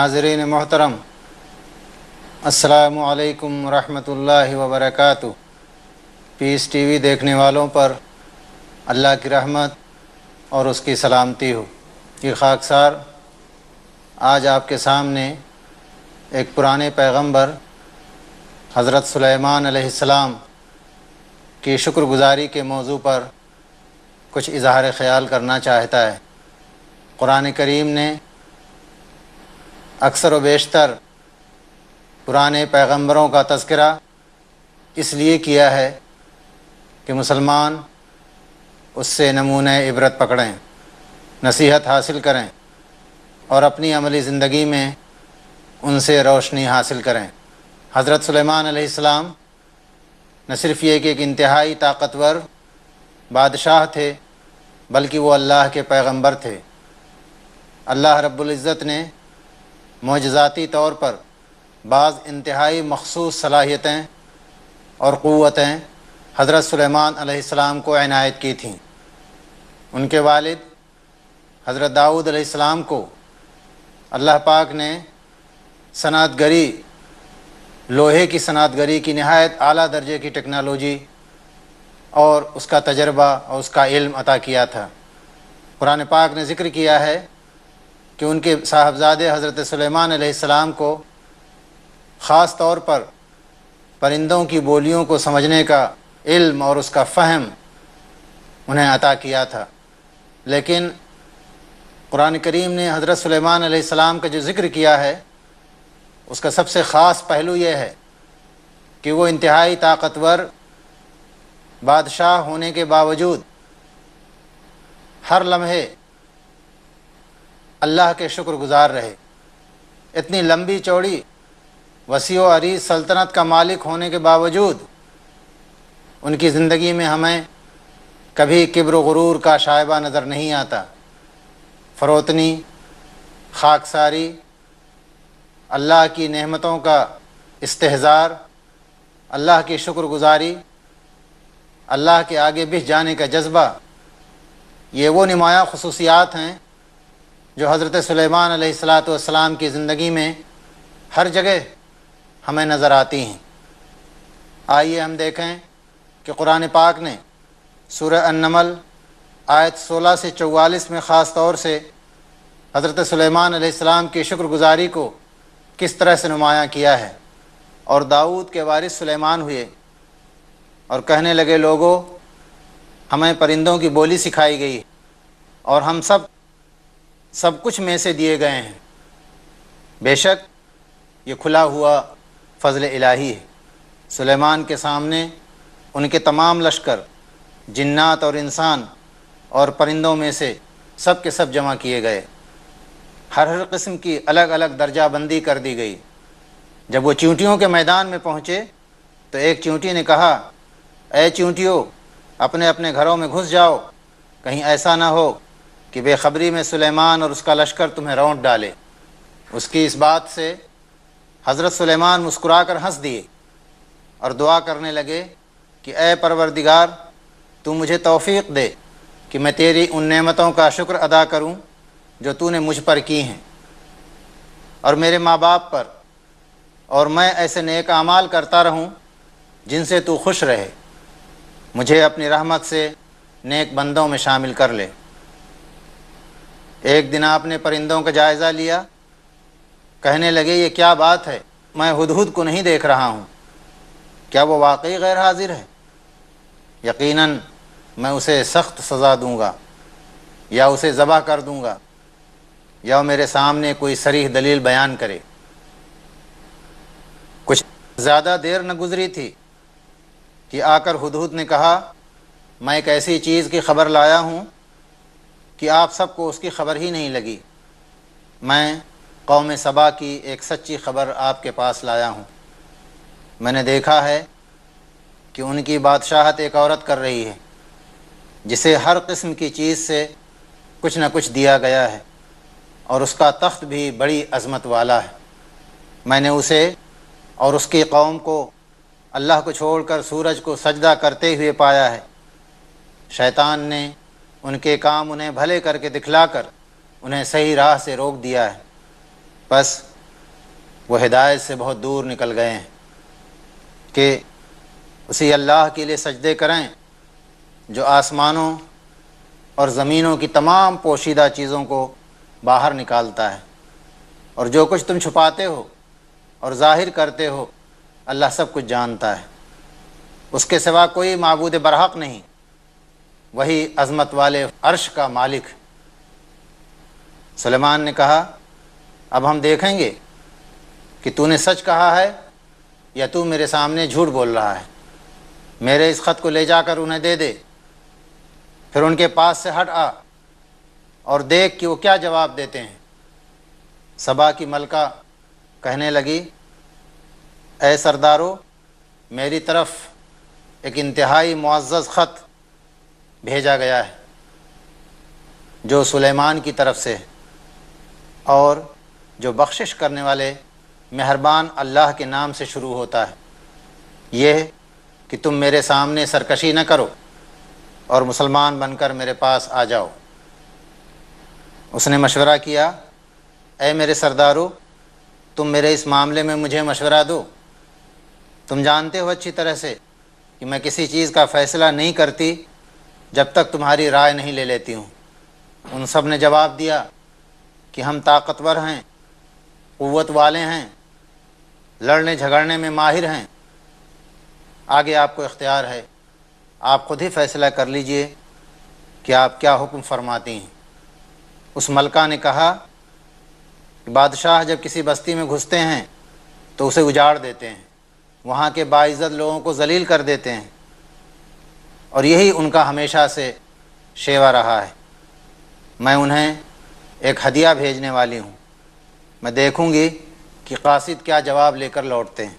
ناظرین محترم، السلام علیکم ورحمۃ اللہ وبرکاتہ۔ پیس ٹی وی دیکھنے والوں پر اللہ کی رحمت اور اس کی سلامتی ہو۔ یہ خاکسار آج آپ کے سامنے ایک پرانے پیغمبر حضرت سلیمان علیہ السلام کی شکر گزاری کے موضوع پر کچھ اظہار خیال کرنا چاہتا ہے۔ قرآن کریم نے اکثر و بیشتر پرانے پیغمبروں کا تذکرہ اس لیے کیا ہے کہ مسلمان اس سے نمونہ عبرت پکڑیں، نصیحت حاصل کریں اور اپنی عملی زندگی میں ان سے روشنی حاصل کریں۔ حضرت سلیمان علیہ السلام نہ صرف یہ کہ ایک انتہائی طاقتور بادشاہ تھے، بلکہ وہ اللہ کے پیغمبر تھے۔ اللہ رب العزت نے معجزاتی طور پر بعض انتہائی مخصوص صلاحیتیں اور قوتیں حضرت سلیمان علیہ السلام کو عنایت کی تھیں۔ ان کے والد حضرت داؤد علیہ السلام کو اللہ پاک نے صنعت گری، لوہے کی صنعت گری کی نہایت اعلیٰ درجے کی ٹیکنالوجی اور اس کا تجربہ اور اس کا علم عطا کیا تھا۔ قرآن پاک نے ذکر کیا ہے کہ ان کے صاحبزادے حضرت سلیمان علیہ السلام کو خاص طور پر پرندوں کی بولیوں کو سمجھنے کا علم اور اس کا فہم انہیں عطا کیا تھا۔ لیکن قرآن کریم نے حضرت سلیمان علیہ السلام کا جو ذکر کیا ہے اس کا سب سے خاص پہلو یہ ہے کہ وہ انتہائی طاقتور بادشاہ ہونے کے باوجود ہر لمحے اللہ کے شکر گزار رہے۔ اتنی لمبی چوڑی وسیع و عریض سلطنت کا مالک ہونے کے باوجود ان کی زندگی میں ہمیں کبھی کبر و غرور کا شائبہ نظر نہیں آتا۔ فروتنی، خاکساری، اللہ کی نعمتوں کا استحضار، اللہ کی شکر گزاری، اللہ کے آگے بجھ جانے کا جذبہ، یہ وہ نمایاں خصوصیات ہیں جو حضرت سلیمان علیہ السلام کی زندگی میں ہر جگہ ہمیں نظر آتی ہیں۔ آئیے ہم دیکھیں کہ قرآن پاک نے سورہ النمل آیت 16 سے 44 میں خاص طور سے حضرت سلیمان علیہ السلام کی شکر گزاری کو کس طرح سے نمایاں کیا ہے۔ اور داؤد کے وارث سلیمان ہوئے اور کہنے لگے، لوگوں ہمیں پرندوں کی بولی سکھائی گئی اور ہم سب کچھ میں سے دیے گئے ہیں۔ بے شک یہ کھلا ہوا فضل الہی ہے۔ سلیمان کے سامنے ان کے تمام لشکر، جنات اور انسان اور پرندوں میں سے سب کے سب جمع کیے گئے۔ ہر قسم کی الگ الگ درجہ بندی کر دی گئی۔ جب وہ چیونٹیوں کے میدان میں پہنچے تو ایک چیونٹی نے کہا، اے چیونٹیوں، اپنے اپنے گھروں میں گھس جاؤ، کہیں ایسا نہ ہو کہ بے خبری میں سلیمان اور اس کا لشکر تمہیں رونٹ ڈالے۔ اس کی اس بات سے حضرت سلیمان مسکرا کر ہنس دیے اور دعا کرنے لگے کہ اے پروردگار، تو مجھے توفیق دے کہ میں تیری ان نعمتوں کا شکر ادا کروں جو تو نے مجھ پر کی ہیں، اور میرے ماں باپ پر، اور میں ایسے نیک اعمال کرتا رہوں جن سے تو خوش رہے۔ مجھے اپنی رحمت سے نیک بندوں میں شامل کر لے۔ ایک دن آپ نے پرندوں کا جائزہ لیا، کہنے لگے، یہ کیا بات ہے، میں ہدہد کو نہیں دیکھ رہا ہوں، کیا وہ واقعی غیر حاضر ہے؟ یقیناً میں اسے سخت سزا دوں گا، یا اسے ذبح کر دوں گا، یا میرے سامنے کوئی صریح دلیل بیان کرے۔ کچھ زیادہ دیر نہ گزری تھی کہ آ کر ہدہد نے کہا، میں ایک ایسی چیز کی خبر لایا ہوں کہ آپ سب کو اس کی خبر ہی نہیں لگی۔ میں قوم سبا کی ایک سچی خبر آپ کے پاس لایا ہوں۔ میں نے دیکھا ہے کہ ان کی بادشاہت ایک عورت کر رہی ہے جسے ہر قسم کی چیز سے کچھ نہ کچھ دیا گیا ہے، اور اس کا تخت بھی بڑی عظمت والا ہے۔ میں نے اسے اور اس کی قوم کو اللہ کو چھوڑ کر سورج کو سجدہ کرتے ہوئے پایا ہے۔ شیطان نے ان کے کام انہیں بھلے کر کے دکھلا کر انہیں صحیح راہ سے روک دیا ہے۔ بس وہ ہدایت سے بہت دور نکل گئے ہیں کہ اسی اللہ کے لیے سجدے کریں جو آسمانوں اور زمینوں کی تمام پوشیدہ چیزوں کو باہر نکالتا ہے، اور جو کچھ تم چھپاتے ہو اور ظاہر کرتے ہو اللہ سب کچھ جانتا ہے۔ اس کے سوا کوئی معبود برحق نہیں، وہی عظمت والے عرش کا مالک۔ سلیمان نے کہا اب ہم دیکھیں گے کہ تو نے سچ کہا ہے یا تو میرے سامنے جھوٹ بول رہا ہے۔ میرے اس خط کو لے جا کر انہیں دے دے، پھر ان کے پاس سے ہٹ آ اور دیکھ کہ وہ کیا جواب دیتے ہیں۔ سبا کی ملکہ کہنے لگی اے سردارو، میری طرف ایک انتہائی معزز خط بھیجا گیا ہے جو سلیمان کی طرف سے، اور جو بخشش کرنے والے مہربان اللہ کے نام سے شروع ہوتا ہے، یہ کہ تم میرے سامنے سرکشی نہ کرو اور مسلمان بن کر میرے پاس آ جاؤ۔ اس نے مشورہ کیا اے میرے سردارو، تم میرے اس معاملے میں مجھے مشورہ دو۔ تم جانتے ہو اچھی طرح سے کہ میں کسی چیز کا فیصلہ نہیں کرتی جب تک تمہاری رائے نہیں لے لیتی ہوں۔ ان سب نے جواب دیا کہ ہم طاقتور ہیں، قوت والے ہیں، لڑنے جھگڑنے میں ماہر ہیں، آگے آپ کو اختیار ہے، آپ خود ہی فیصلہ کر لیجئے کہ آپ کیا حکم فرماتی ہیں۔ اس ملکہ نے کہا کہ بادشاہ جب کسی بستی میں گھستے ہیں تو اسے اجاڑ دیتے ہیں، وہاں کے باعزت لوگوں کو ذلیل کر دیتے ہیں، اور یہی ان کا ہمیشہ سے شیوا رہا ہے۔ میں انہیں ایک ہدیہ بھیجنے والی ہوں، میں دیکھوں گی کہ قاصد کیا جواب لے کر لوٹتے ہیں۔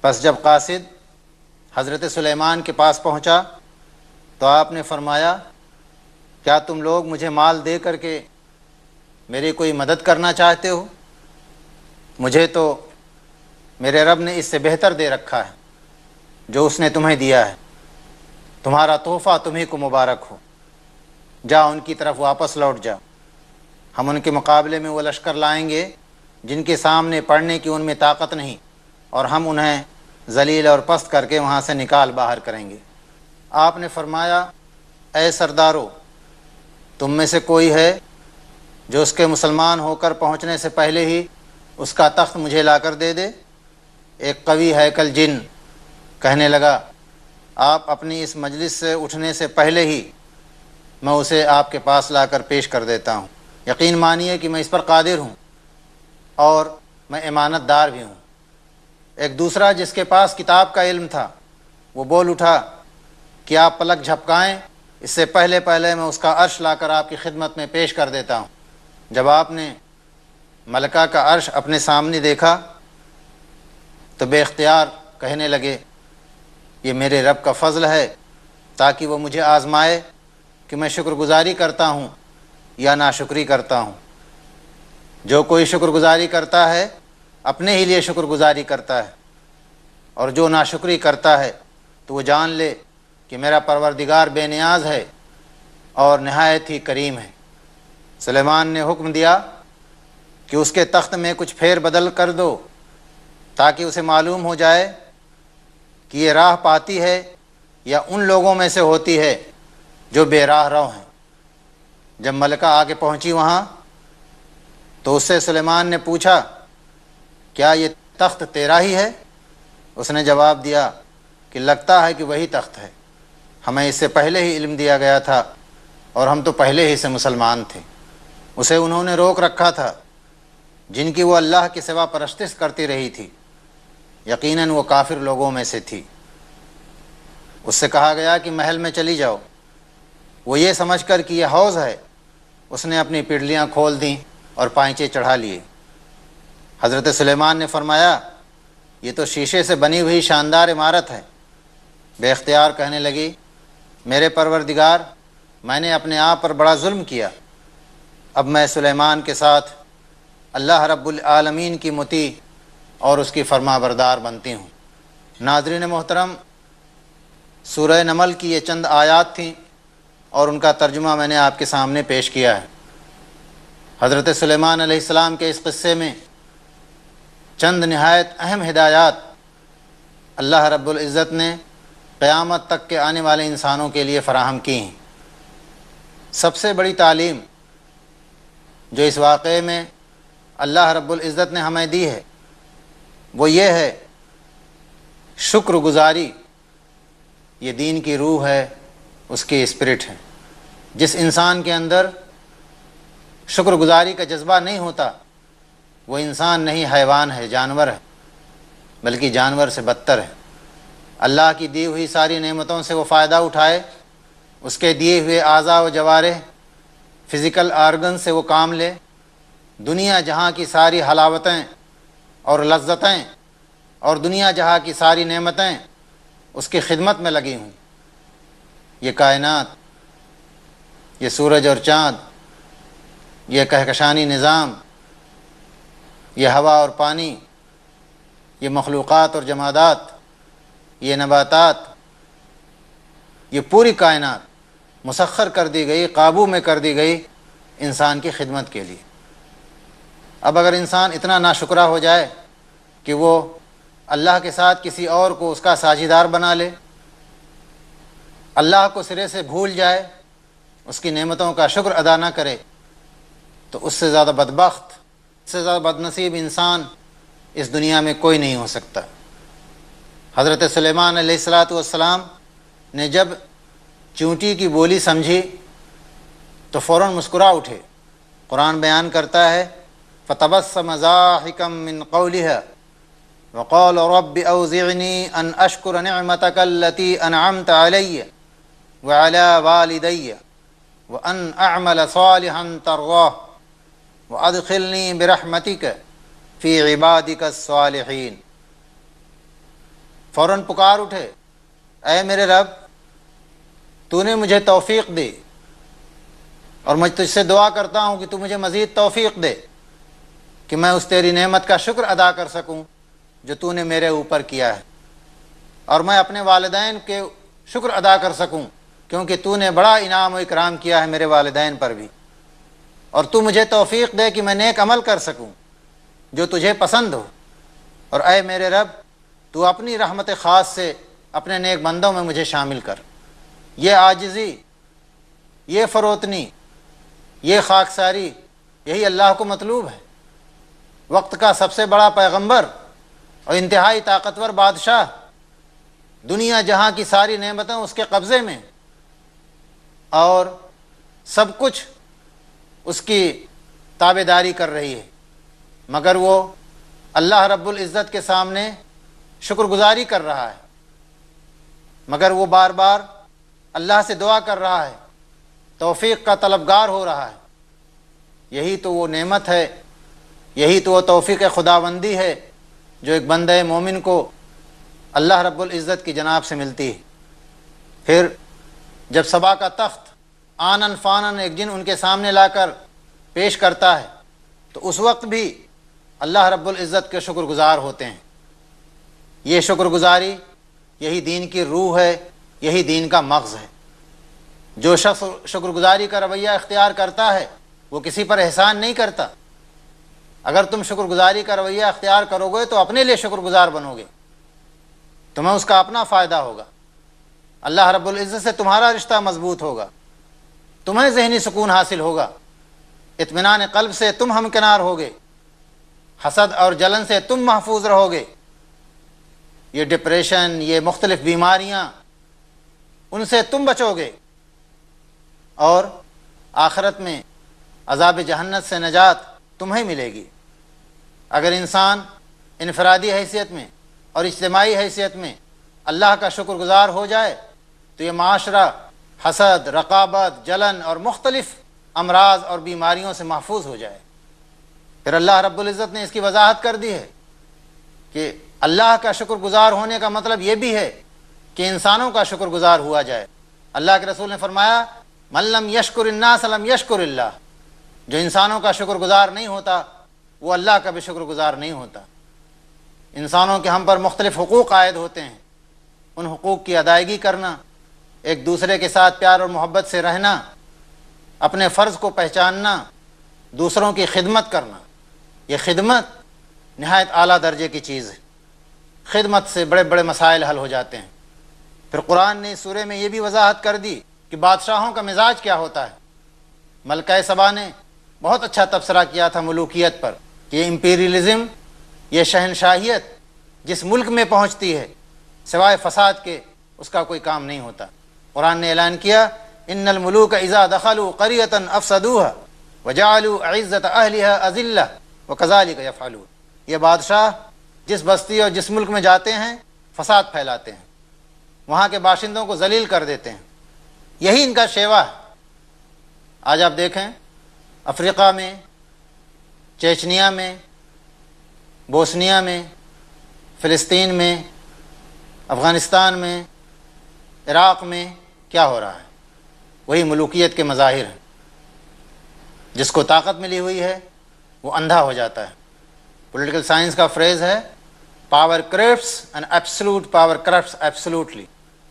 پس جب قاصد حضرت سلیمان کے پاس پہنچا تو آپ نے فرمایا کیا تم لوگ مجھے مال دے کر کے میری کوئی مدد کرنا چاہتے ہو؟ مجھے تو میرے رب نے اس سے بہتر دے رکھا ہے جو اس نے تمہیں دیا ہے، تمہارا تحفہ تمہیں کو مبارک ہو۔ جا ان کی طرف واپس لوٹ جا، ہم ان کے مقابلے میں وہ لشکر لائیں گے جن کے سامنے پڑنے کی ان میں طاقت نہیں، اور ہم انہیں ذلیل اور پست کر کے وہاں سے نکال باہر کریں گے۔ آپ نے فرمایا اے سردارو، تم میں سے کوئی ہے جو اس کے مسلمان ہو کر پہنچنے سے پہلے ہی اس کا تخت مجھے لا کر دے دے؟ ایک قوی ہیکل جن کہنے لگا آپ اپنی اس مجلس سے اٹھنے سے پہلے ہی میں اسے آپ کے پاس لا کر پیش کر دیتا ہوں۔ یقین مانیے کہ میں اس پر قادر ہوں اور میں امانت دار بھی ہوں۔ ایک دوسرا جس کے پاس کتاب کا علم تھا وہ بول اٹھا کہ آپ پلک جھپکائیں، اس سے پہلے میں اس کا عرش لا کر آپ کی خدمت میں پیش کر دیتا ہوں۔ جب آپ نے ملکہ کا عرش اپنے سامنے دیکھا تو بے اختیار کہنے لگے یہ میرے رب کا فضل ہے تاکہ وہ مجھے آزمائے کہ میں شکر گزاری کرتا ہوں یا ناشکری کرتا ہوں۔ جو کوئی شکر گزاری کرتا ہے اپنے ہی لیے شکر گزاری کرتا ہے، اور جو ناشکری کرتا ہے تو وہ جان لے کہ میرا پروردگار بے نیاز ہے اور نہایت ہی کریم ہے۔ سلیمان نے حکم دیا کہ اس کے تخت میں کچھ پھیر بدل کر دو تاکہ اسے معلوم ہو جائے کہ یہ راہ پاتی ہے یا ان لوگوں میں سے ہوتی ہے جو بے راہ رو ہیں۔ جب ملکہ آگے پہنچی وہاں تو اس سے سلیمان نے پوچھا کیا یہ تخت تیرا ہی ہے؟ اس نے جواب دیا کہ لگتا ہے کہ وہی تخت ہے، ہمیں اس سے پہلے ہی علم دیا گیا تھا اور ہم تو پہلے ہی سے مسلمان تھے۔ اسے انہوں نے روک رکھا تھا جن کی وہ اللہ کے سوا پرستش کرتی رہی تھی، یقیناً وہ کافر لوگوں میں سے تھی۔ اس سے کہا گیا کہ محل میں چلی جاؤ۔ وہ یہ سمجھ کر کہ یہ حوض ہے اس نے اپنی پڈلیاں کھول دیں اور پائنچے چڑھا لیے۔ حضرت سلیمان نے فرمایا یہ تو شیشے سے بنی ہوئی شاندار عمارت ہے۔ بے اختیار کہنے لگی میرے پروردگار، میں نے اپنے آپ پر بڑا ظلم کیا، اب میں سلیمان کے ساتھ اللہ رب العالمین کی مطیع اور اس کی فرما بردار بنتی ہوں۔ ناظرین محترم، سورہ نمل کی یہ چند آیات تھیں اور ان کا ترجمہ میں نے آپ کے سامنے پیش کیا ہے۔ حضرت سلیمان علیہ السلام کے اس قصے میں چند نہایت اہم ہدایات اللہ رب العزت نے قیامت تک کے آنے والے انسانوں کے لیے فراہم کی ہیں۔ سب سے بڑی تعلیم جو اس واقعے میں اللہ رب العزت نے ہمیں دی ہے وہ یہ ہے شکر گزاری۔ یہ دین کی روح ہے، اس کی اسپرٹ ہے۔ جس انسان کے اندر شکر گزاری کا جذبہ نہیں ہوتا وہ انسان نہیں، حیوان ہے، جانور ہے، بلکہ جانور سے بدتر ہے۔ اللہ کی دی ہوئی ساری نعمتوں سے وہ فائدہ اٹھائے، اس کے دیے ہوئے اعضاء و جوارح، فزیکل آرگن سے وہ کام لے، دنیا جہاں کی ساری حلاوتیں اور لذتیں اور دنیا جہاں کی ساری نعمتیں اس کی خدمت میں لگی ہوں۔ یہ کائنات، یہ سورج اور چاند، یہ کہکشانی نظام، یہ ہوا اور پانی، یہ مخلوقات اور جمادات، یہ نباتات، یہ پوری کائنات مسخر کر دی گئی، قابو میں کر دی گئی انسان کی خدمت کے لیے۔ اب اگر انسان اتنا ناشکرا ہو جائے کہ وہ اللہ کے ساتھ کسی اور کو اس کا ساجھیدار بنا لے، اللہ کو سرے سے بھول جائے، اس کی نعمتوں کا شکر ادا نہ کرے، تو اس سے زیادہ بدبخت، اس سے زیادہ بدنصیب انسان اس دنیا میں کوئی نہیں ہو سکتا۔ حضرت سلیمان علیہ السلام نے جب چونٹی کی بولی سمجھی تو فوراً مسکرا اٹھے۔ قرآن بیان کرتا ہے فَتَبَسَّمَ ضَاحِكًا مِّن قَوْلِهَا وَقَالَ رَبِّ أَوْزِعْنِي أَنْ أَشْكُرَ نِعْمَتَكَ الَّتِي أَنْعَمْتَ عَلَيَّ وَعَلَى وَالِدَيَّ وَأَنْ أَعْمَلَ صَالِحًا تَرْضَاهُ وَأَدْخِلْنِي بِرَحْمَتِكَ فِي عِبَادِكَ الصَّالِحِينَ۔ فوراً پکار اٹھے، اے میرے رب، تو نے مجھے توفیق دی اور میں تجھ سے دعا کرتا ہوں کہ تو مجھے مزید توفیق دے کہ میں اس تیری نعمت کا شکر ادا کر سکوں جو تو نے میرے اوپر کیا ہے، اور میں اپنے والدین کے شکر ادا کر سکوں کیونکہ تو نے بڑا انعام و اکرام کیا ہے میرے والدین پر بھی، اور تو مجھے توفیق دے کہ میں نیک عمل کر سکوں جو تجھے پسند ہو، اور اے میرے رب تو اپنی رحمت خاص سے اپنے نیک بندوں میں مجھے شامل کر۔ یہ عاجزی، یہ فروتنی، یہ خاکساری، یہی اللہ کو مطلوب ہے۔ وقت کا سب سے بڑا پیغمبر اور انتہائی طاقتور بادشاہ، دنیا جہاں کی ساری نعمتیں اس کے قبضے میں اور سب کچھ اس کی تابعداری کر رہی ہے، مگر وہ اللہ رب العزت کے سامنے شکر گزاری کر رہا ہے، مگر وہ بار بار اللہ سے دعا کر رہا ہے، توفیق کا طلبگار ہو رہا ہے۔ یہی تو وہ نعمت ہے، یہی تو وہ توفیق خداوندی ہے جو ایک بندہ مومن کو اللہ رب العزت کی جناب سے ملتی ہے۔ پھر جب سبا کا تخت آنن فانن ایک دن ان کے سامنے لا کر پیش کرتا ہے تو اس وقت بھی اللہ رب العزت کے شکر گزار ہوتے ہیں۔ یہ شکر گزاری یہی دین کی روح ہے، یہی دین کا مغز ہے۔ جو شخص شکر گزاری کا رویہ اختیار کرتا ہے وہ کسی پر احسان نہیں کرتا۔ اگر تم شکر گزاری کا رویہ اختیار کرو گے تو اپنے لیے شکر گزار بنو گے، تمہیں اس کا اپنا فائدہ ہوگا، اللہ رب العزت سے تمہارا رشتہ مضبوط ہوگا، تمہیں ذہنی سکون حاصل ہوگا، اطمینان قلب سے تم ہمکنار ہوگے، حسد اور جلن سے تم محفوظ رہو گے۔ یہ ڈپریشن، یہ مختلف بیماریاں، ان سے تم بچو گے، اور آخرت میں عذاب جہنم سے نجات تمہیں ملے گی۔ اگر انسان انفرادی حیثیت میں اور اجتماعی حیثیت میں اللہ کا شکر گزار ہو جائے تو یہ معاشرہ حسد، رقابت، جلن اور مختلف امراض اور بیماریوں سے محفوظ ہو جائے۔ پھر اللہ رب العزت نے اس کی وضاحت کر دی ہے کہ اللہ کا شکر گزار ہونے کا مطلب یہ بھی ہے کہ انسانوں کا شکر گزار ہوا جائے۔ اللہ کے رسول نے فرمایا من لم یشکر الناس لم یشکر اللہ، جو انسانوں کا شکر گزار نہیں ہوتا وہ اللہ کا بھی شکر گزار نہیں ہوتا۔ انسانوں کے ہم پر مختلف حقوق عائد ہوتے ہیں، ان حقوق کی ادائیگی کرنا، ایک دوسرے کے ساتھ پیار اور محبت سے رہنا، اپنے فرض کو پہچاننا، دوسروں کی خدمت کرنا، یہ خدمت نہایت اعلیٰ درجے کی چیز ہے، خدمت سے بڑے بڑے مسائل حل ہو جاتے ہیں۔ پھر قرآن نے اس سورے میں یہ بھی وضاحت کر دی کہ بادشاہوں کا مزاج کیا ہوتا ہے۔ ملکہ سبا نے بہت اچھا تبصرہ کیا تھا ملوکیت پر کہ یہ امپیریلزم، یہ شہنشاہیت جس ملک میں پہنچتی ہے سوائے فساد کے اس کا کوئی کام نہیں ہوتا۔ قرآن نے اعلان کیا ان الملوک اذا دخلوا قریۃ افسدوها وجعلوا اعزۃ اہلها اذلہ وکذالک یفعلون، یہ بادشاہ جس بستی اور جس ملک میں جاتے ہیں فساد پھیلاتے ہیں، وہاں کے باشندوں کو ذلیل کر دیتے ہیں، یہی ان کا شیوا ہے۔ آج آپ دیکھیں افریقہ میں، چیچنیا میں، بوسنیا میں، فلسطین میں، افغانستان میں، عراق میں کیا ہو رہا ہے، وہی ملوکیت کے مظاہر ہیں۔ جس کو طاقت ملی ہوئی ہے وہ اندھا ہو جاتا ہے۔ پولیٹیکل سائنس کا فریز ہے power corrupts and absolute power corrupts absolutely,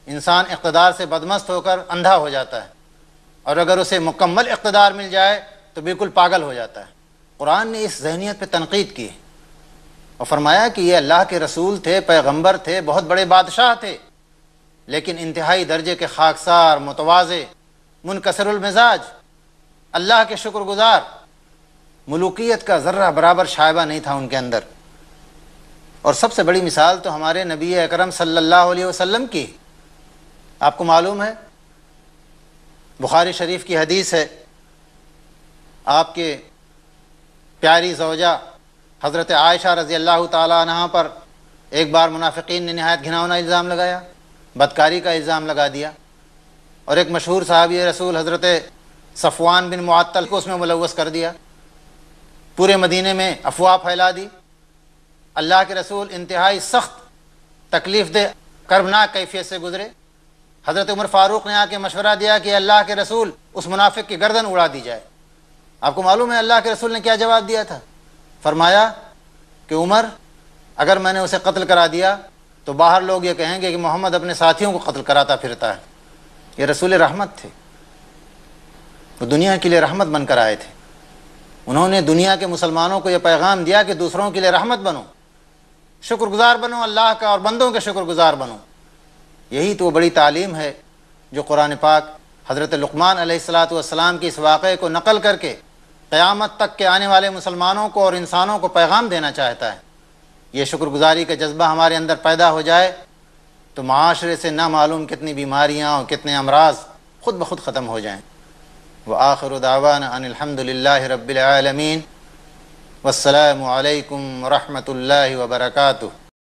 انسان اقتدار سے بدمست ہو کر اندھا ہو جاتا ہے، اور اگر اسے مکمل اقتدار مل جائے تو بالکل پاگل ہو جاتا ہے۔ قرآن نے اس ذہنیت پہ تنقید کی اور فرمایا کہ یہ اللہ کے رسول تھے، پیغمبر تھے، بہت بڑے بادشاہ تھے، لیکن انتہائی درجے کے خاکسار، متواضع، منکسر المزاج، اللہ کے شکر گزار، ملوکیت کا ذرہ برابر شائبہ نہیں تھا ان کے اندر۔ اور سب سے بڑی مثال تو ہمارے نبی اکرم صلی اللہ علیہ وسلم کی۔ آپ کو معلوم ہے بخاری شریف کی حدیث ہے، آپ کے پیاری زوجہ حضرت عائشہ رضی اللہ تعالی عنہا پر ایک بار منافقین نے نہایت گھناؤنا الزام لگایا، بدکاری کا الزام لگا دیا، اور ایک مشہور صحابی رسول حضرت صفوان بن معطل کو اس میں ملوث کر دیا، پورے مدینے میں افواہ پھیلا دی۔ اللہ کے رسول انتہائی سخت، تکلیف دہ، کربناک کیفیت سے گزرے۔ حضرت عمر فاروق نے آ کے مشورہ دیا کہ اللہ کے رسول اس منافق کی گردن اڑا دی جائے۔ آپ کو معلوم ہے اللہ کے رسول نے کیا جواب دیا تھا؟ فرمایا کہ عمر، اگر میں نے اسے قتل کرا دیا تو باہر لوگ یہ کہیں گے کہ محمد اپنے ساتھیوں کو قتل کراتا پھرتا ہے۔ یہ رسول رحمت تھے، وہ دنیا کے لیے رحمت بن کر آئے تھے۔ انہوں نے دنیا کے مسلمانوں کو یہ پیغام دیا کہ دوسروں کے لیے رحمت بنو، شکر گزار بنو اللہ کا، اور بندوں کے شکر گزار بنو۔ یہی تو وہ بڑی تعلیم ہے جو قرآن پاک حضرت لقمان علیہ الصلاۃ والسلام کے اس واقعے کو نقل کر کے قیامت تک کے آنے والے مسلمانوں کو اور انسانوں کو پیغام دینا چاہتا ہے۔ یہ شکر گزاری کا جذبہ ہمارے اندر پیدا ہو جائے تو معاشرے سے نہ معلوم کتنی بیماریاں اور کتنے امراض خود بخود ختم ہو جائیں۔ وآخر دعوانا ان الحمد للہ رب العالمین، والسلام علیکم ورحمۃ اللہ وبرکاتہ۔